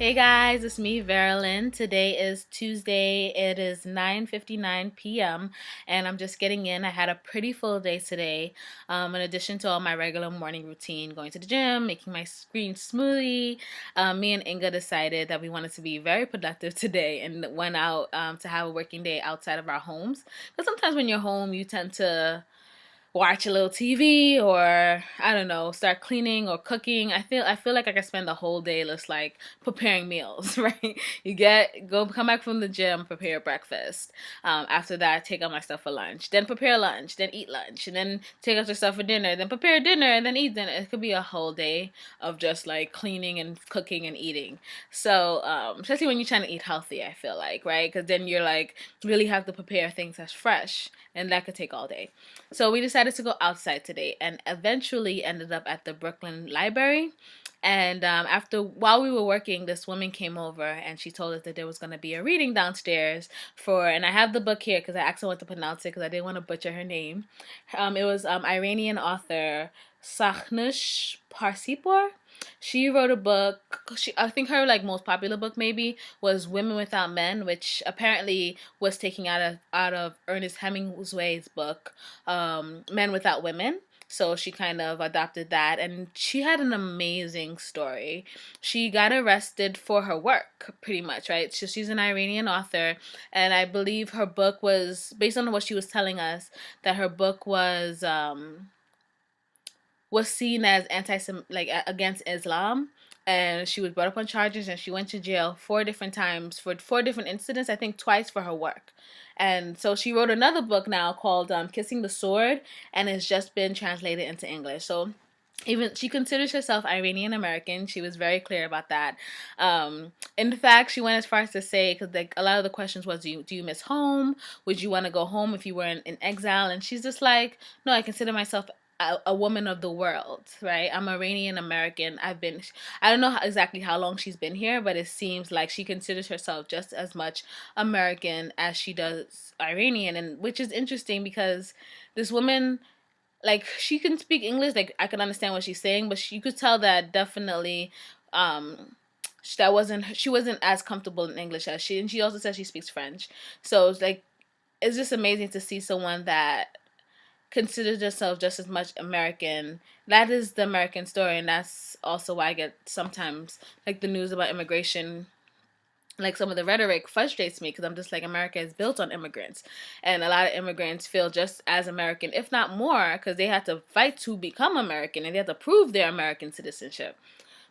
Hey guys, it's me, Verilyn. Today is Tuesday. It is 9:59 p.m. and I'm just getting in. I had a pretty full day today. In addition to all my regular morning routine, going to the gym, making my green smoothie, me and Inga decided that we wanted to be very productive today and went out to have a working day outside of our homes. Because sometimes when you're home, you tend to watch a little TV or I don't know, start cleaning or cooking. I feel like I could spend the whole day just like preparing meals, right? Come back from the gym, prepare breakfast. After that, take out my stuff for lunch. Then prepare lunch, then eat lunch, and then take out your stuff for dinner. Then prepare dinner and then eat dinner. It could be a whole day of just like cleaning and cooking and eating. So especially when you're trying to eat healthy, I feel like, right? Because then you're like really have to prepare things that's fresh, and that could take all day. So we decided to go outside today and eventually ended up at the Brooklyn Library. And while we were working, this woman came over and she told us that there was going to be a reading downstairs and I have the book here because I actually want to pronounce it because I didn't want to butcher her name. It was Iranian author Shahrnush Parsipur. She wrote a book. I think her like most popular book maybe was Women Without Men, which apparently was taken out of Ernest Hemingway's book, Men Without Women. So she kind of adopted that, and she had an amazing story. She got arrested for her work, pretty much, right? So she's an Iranian author, and I believe her book was based on what she was telling us that her book was seen as against Islam, and she was brought up on charges and she went to jail four different times for four different incidents. I think twice for her work, and so she wrote another book now called "Kissing the Sword," and it's just been translated into English. So even she considers herself Iranian American. She was very clear about that. In fact, she went as far as to say, because like a lot of the questions was, do you miss home? Would you want to go home if you were in exile? And she's just like, no, I consider myself a woman of the world, right? I'm Iranian American. I don't know exactly how long she's been here, but it seems like she considers herself just as much American as she does Iranian, and which is interesting because this woman, like, she can speak English, like I can understand what she's saying, but you could tell that definitely she wasn't as comfortable in English as she, and she also says she speaks French. So it's like it's just amazing to see someone that considers herself just as much American. That is the American story, and that's also why I get sometimes like the news about immigration, like some of the rhetoric frustrates me because I'm just like, America is built on immigrants, and a lot of immigrants feel just as American, if not more, because they had to fight to become American and they have to prove their American citizenship.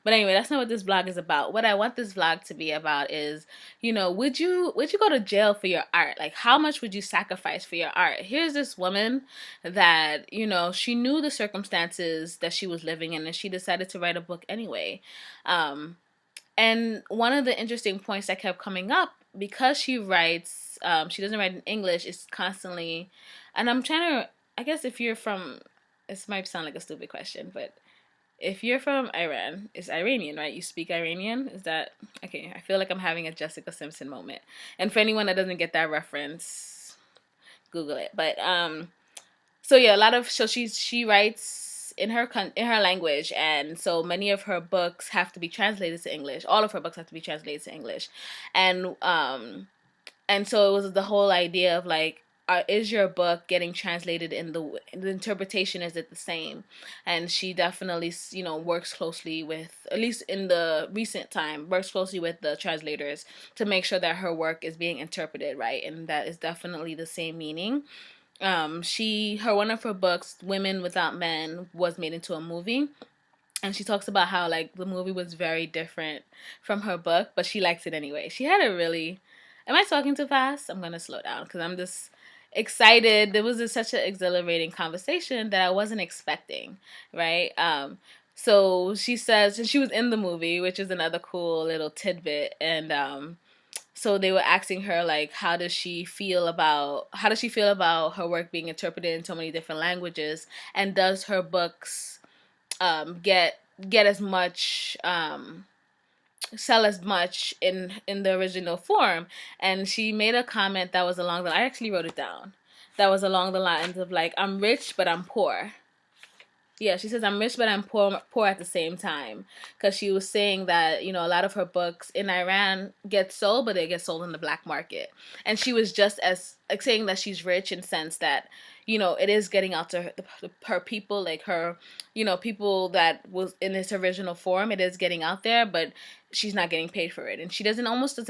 But anyway, that's not what this vlog is about. What I want this vlog to be about is, would you go to jail for your art? Like, how much would you sacrifice for your art? Here's this woman that, she knew the circumstances that she was living in, and she decided to write a book anyway. And one of the interesting points that kept coming up, because she doesn't write in English, it's constantly, and I'm trying to, I guess if you're from, this might sound like a stupid question, but if you're from Iran, it's Iranian, right? You speak Iranian? Is that, okay, I feel like I'm having a Jessica Simpson moment. And for anyone that doesn't get that reference, Google it. But, so yeah, so she writes in her language, and so many of her books have to be translated to English. All of her books have to be translated to English, and so it was the whole idea of like, is your book getting translated in the interpretation, is it the same? And she definitely works closely with, at least in the recent time, works closely with the translators to make sure that her work is being interpreted right, and that is definitely the same meaning. Her one of her books, Women Without Men, was made into a movie, and she talks about how like the movie was very different from her book, but she likes it anyway. She had a really, am I talking too fast? I'm gonna slow down because I'm just excited. There was such an exhilarating conversation that I wasn't expecting, right? So she says, and she was in the movie, which is another cool little tidbit, and so they were asking her like, how does she feel about her work being interpreted in so many different languages, and does her books get as much, sell as much in the original form? And she made a comment that was I actually wrote it down, that was along the lines of like, I'm rich but I'm poor. Yeah, she says I'm rich but I'm poor at the same time, because she was saying that a lot of her books in Iran get sold, but they get sold in the black market, and she was just as like saying that she's rich in sense that it is getting out to her people, like her people that was in its original form. It is getting out there, but she's not getting paid for it, and she doesn't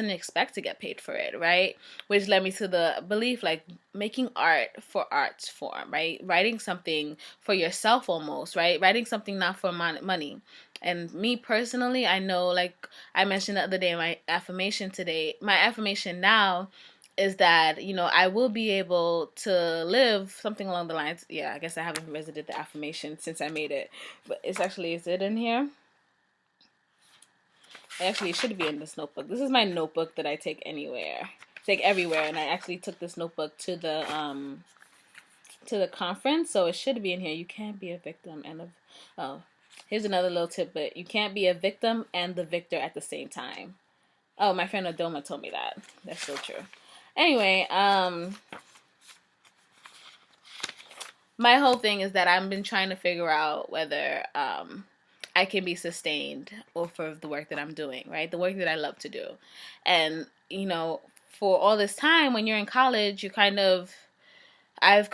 expect to get paid for it, right? Which led me to the belief, like, making art for art's form, right? Writing something for yourself, almost, right? Writing something not for money. And me personally, I know, like I mentioned the other day, my affirmation now is that I will be able to live something along the lines. Yeah, I guess I haven't visited the affirmation since I made it, but is it in here? Actually, it should be in this notebook. This is my notebook that I take everywhere, and I actually took this notebook to the conference, so it should be in here. You can't be a victim and oh, here's another little tidbit. You can't be a victim and the victor at the same time. Oh, my friend Adoma told me that. That's so true. Anyway, my whole thing is that I've been trying to figure out whether I can be sustained off of the work that I'm doing, right? The work that I love to do. And, for all this time when you're in college, I've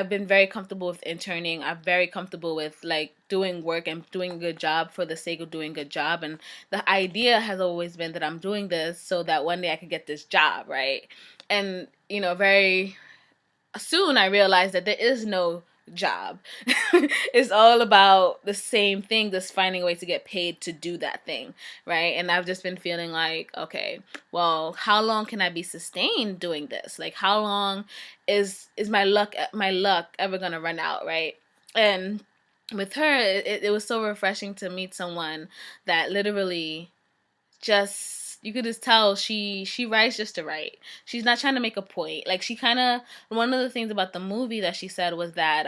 been very comfortable with interning. I'm very comfortable with like doing work and doing a good job for the sake of doing a good job. And the idea has always been that I'm doing this so that one day I could get this job, right? And, very soon I realized that there is no job. It's all about the same thing, just finding a way to get paid to do that thing, right? And I've just been feeling like, okay, well, how long can I be sustained doing this? Like, how long is my luck ever gonna run out, right? And with her, it was so refreshing to meet someone that literally just, you could just tell she writes just to write. She's not trying to make a point. Like, she kind of, one of the things about the movie that she said was that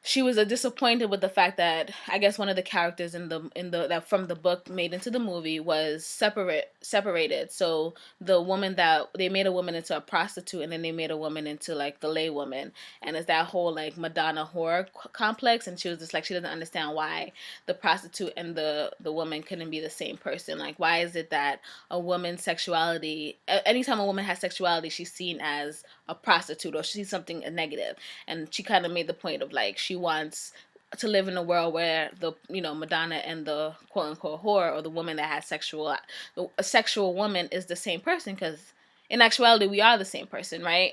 she was disappointed with the fact that I guess one of the characters in the that from the book made into the movie was separated. So the woman that they made a woman into a prostitute, and then they made a woman into like the lay woman, and it's that whole like Madonna horror complex. And she was just like, she doesn't understand why the prostitute and the woman couldn't be the same person. Like, why is it that a woman's sexuality, anytime a woman has sexuality, she's seen as a prostitute or she's something negative? And she kind of made the point of like, she wants to live in a world where the Madonna and the quote unquote whore, or the woman that has a sexual woman, is the same person, because in actuality we are the same person, right?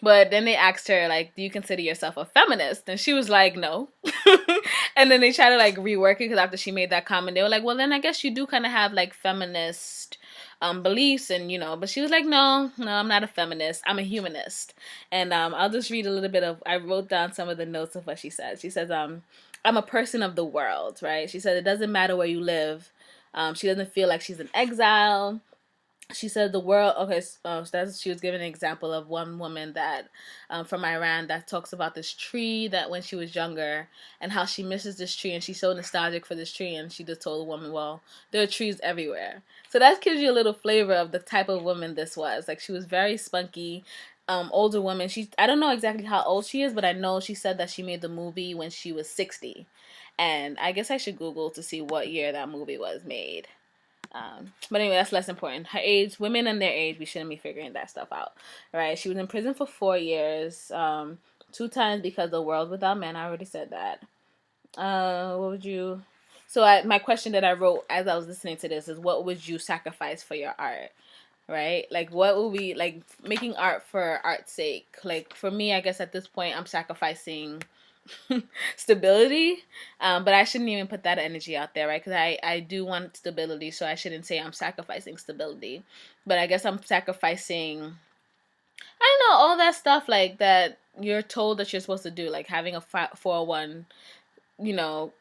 But then they asked her, like, do you consider yourself a feminist? And she was like, no. And then they tried to like rework it, because after she made that comment, they were like, well, then I guess you do kind of have like feminist beliefs, and but she was like, no, I'm not a feminist, I'm a humanist. And I'll just read a little bit of, I wrote down some of the notes of what she said. She says, I'm a person of the world, right? She said it doesn't matter where you live. She doesn't feel like she's an exile. She said the world, okay, so she was giving an example of one woman that from Iran, that talks about this tree that when she was younger, and how she misses this tree, and she's so nostalgic for this tree, and she just told the woman, well, there are trees everywhere. So that gives you a little flavor of the type of woman this was. Like, she was very spunky, older woman. I don't know exactly how old she is, but I know she said that she made the movie when she was 60. And I guess I should Google to see what year that movie was made. But anyway, that's less important. Her age, women and their age, we shouldn't be figuring that stuff out, right? She was in prison for 4 years, 2 times because of the world without men. I already said that. What would you? So my question that I wrote as I was listening to this is, what would you sacrifice for your art? Right? Like, what would we, like, making art for art's sake? Like, for me, I guess at this point, I'm sacrificing stability, but I shouldn't even put that energy out there, right? Because I do want stability, so I shouldn't say I'm sacrificing stability, but I guess I'm sacrificing, I don't know, all that stuff like that you're told that you're supposed to do, like having a 401, you know,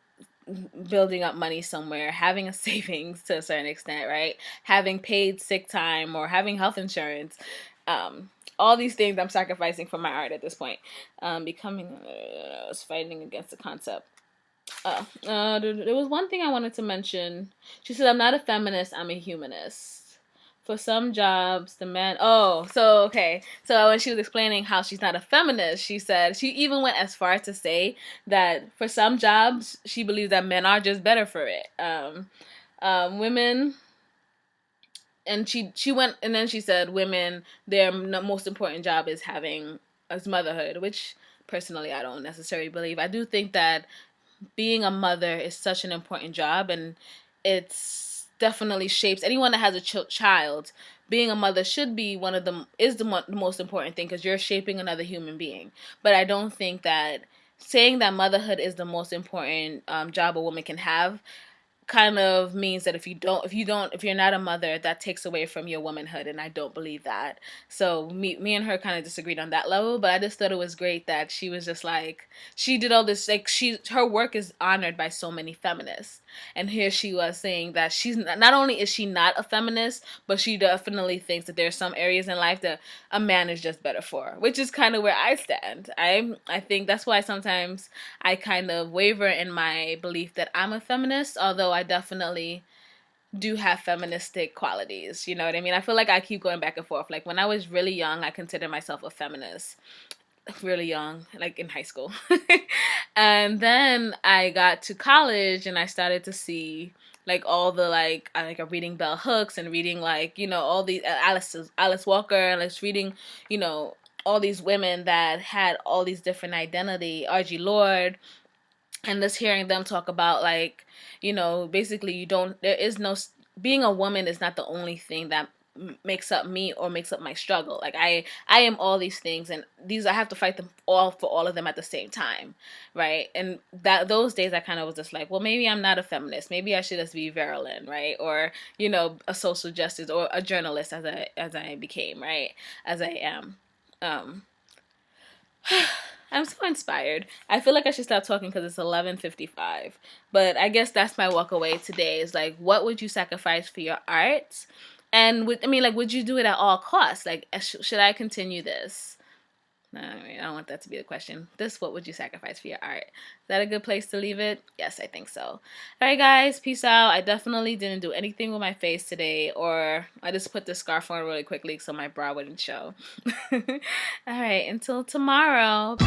building up money somewhere, having a savings to a certain extent, right? Having paid sick time or having health insurance. All these things I'm sacrificing for my art at this point. I was fighting against the concept. There was one thing I wanted to mention. She said, I'm not a feminist, I'm a humanist. for some jobs, the man. Oh, so okay. So when she was explaining how she's not a feminist, she said she even went as far as to say that for some jobs, she believes that men are just better for it. Women, and she went, and then she said women, their most important job is having as motherhood, which personally I don't necessarily believe. I do think that being a mother is such an important job, and it's definitely shapes anyone that has a child. Being a mother should be one of the is the most important thing, because you're shaping another human being. But I don't think that saying that motherhood is the most important job a woman can have kind of means that if you're not a mother, that takes away from your womanhood, and I don't believe that. So me and her kind of disagreed on that level, but I just thought it was great that she was just like, she did all this, like, her work is honored by so many feminists, and here she was saying that she's not only is she not a feminist, but she definitely thinks that there's some areas in life that a man is just better for, which is kind of where I stand. I think that's why sometimes I kind of waver in my belief that I'm a feminist, although I definitely do have feministic qualities. You know what I mean? I feel like I keep going back and forth. Like when I was really young, I considered myself a feminist. Really young, like in high school. And then I got to college and I started to see like all the like I'm reading Bell Hooks and reading like, you know, all these Alice Walker, and I was reading, you know, all these women that had all these different identity, R.G. Lord, and just hearing them talk about like, you know, basically there is no, being a woman is not the only thing that makes up me or makes up my struggle. Like I am all these things, and these I have to fight them all for all of them at the same time, right? And that those days I kind of was just like, well, maybe I'm not a feminist, maybe I should just be virulent, right? Or, you know, a social justice or a journalist, as I became, right, as I am. um I'm so inspired. I feel like I should stop talking because it's 11:55. But I guess that's my walk away today. Is like, what would you sacrifice for your art? And would you do it at all costs? Like, should I continue this? No, I don't want that to be the question. What would you sacrifice for your art? Is that a good place to leave it? Yes, I think so. All right, guys, peace out. I definitely didn't do anything with my face today, or I just put the scarf on really quickly so my bra wouldn't show. All right, until tomorrow.